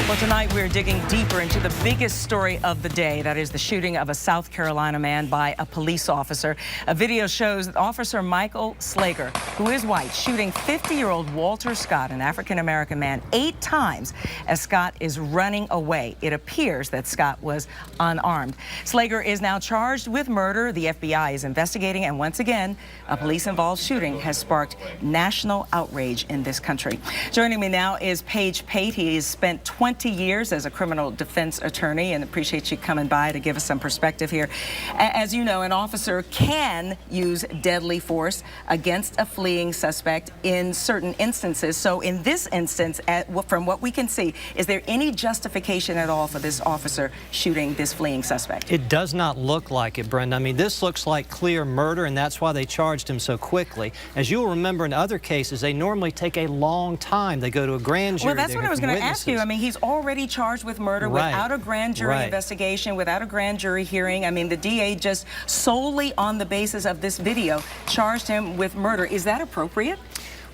Well, tonight we're digging deeper into the biggest story of the day. That is the shooting of a South Carolina man by a police officer. A video shows that Officer Michael Slager, who is white, shooting 50-year-old Walter Scott, an African-American man, 8 times as Scott is running away. It appears that Scott was unarmed. Slager is now charged with murder. The FBI is investigating, and once again, a police-involved shooting has sparked national outrage in this country. Joining me now is Pate. He has spent 20 years as a criminal defense attorney, and appreciate you coming by to give us some perspective here. As you know, an officer can use deadly force against a fleeing suspect in certain instances. So in this instance, from what we can see, is there any justification at all for this officer shooting this fleeing suspect? It does not look like it, Brenda. I mean, this looks like clear murder, and that's why they charged him so quickly. As you'll remember, in other cases, they normally take a long time. They go to a grand jury. Well, that's what I was going to ask you. I mean, he's already charged with murder without a grand jury investigation, without a grand jury hearing. I mean, the DA just solely on the basis of this video charged him with murder. Is that appropriate?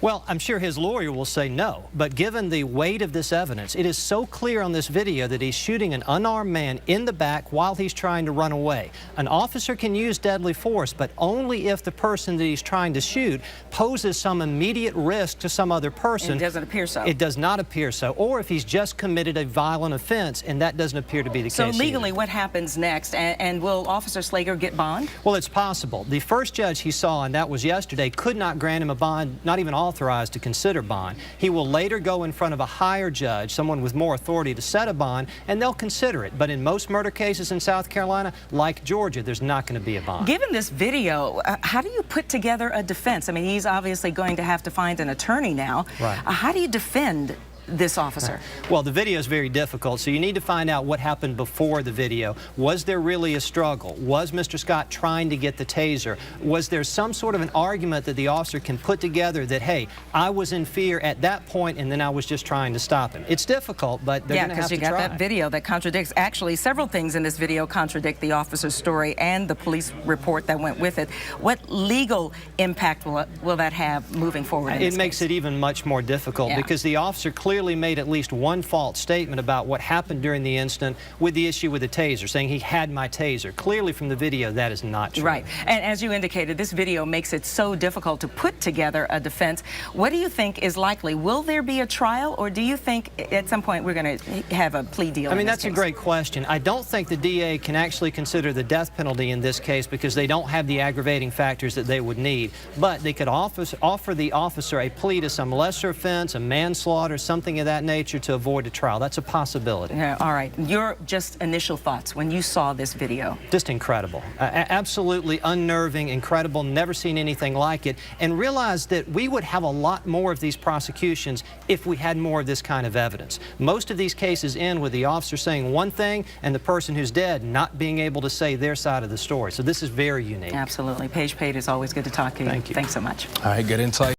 Well, I'm sure his lawyer will say no, but given the weight of this evidence, it is so clear on this video that he's shooting an unarmed man in the back while he's trying to run away. An officer can use deadly force, but only if the person that he's trying to shoot poses some immediate risk to some other person. It doesn't appear so. It does not appear so. Or if he's just committed a violent offense, and that doesn't appear to be the case. So legally, either. What happens next? And will Officer Slager get bond? Well, it's possible. The first judge he saw, and that was yesterday, could not grant him a bond, not even authorized to consider bond. He will later go in front of a higher judge, someone with more authority to set a bond, and they'll consider it. But in most murder cases in South Carolina, like Georgia, there's not going to be a bond. Given this video, how do you put together a defense? I mean, he's obviously going to have to find an attorney now. Right. How do you defend this officer? Well, the video is very difficult, so you need to find out what happened before the video. Was there really a struggle? Was Mr. Scott trying to get the taser? Was there some sort of an argument that the officer can put together that, hey, I was in fear at that point and then I was just trying to stop him? It's difficult, but they're going to have to try. Yeah, because you got that video that contradicts. Actually, several things in this video contradict the officer's story and the police report that went with it. What legal impact will that have moving forward in this case? It makes it even much more difficult because the officer clearly made at least one false statement about what happened during the incident with the issue with the taser, saying he had my taser. Clearly from the video, that is not true. Right. And as you indicated, this video makes it so difficult to put together a defense. What do you think is likely? Will there be a trial, or do you think at some point we're going to have a plea deal? I mean, that's a great question. I don't think the DA can actually consider the death penalty in this case because they don't have the aggravating factors that they would need. But they could offer the officer a plea to some lesser offense, a manslaughter, something of that nature to avoid a trial. That's a possibility. Yeah, all right. Your just initial thoughts when you saw this video? Just incredible. Absolutely unnerving, incredible, never seen anything like it, and realized that we would have a lot more of these prosecutions if we had more of this kind of evidence. Most of these cases end with the officer saying one thing and the person who's dead not being able to say their side of the story. So this is very unique. Absolutely. Paige Pate, it's always good to talk to you. Thank you. Thanks so much. All right, good insight.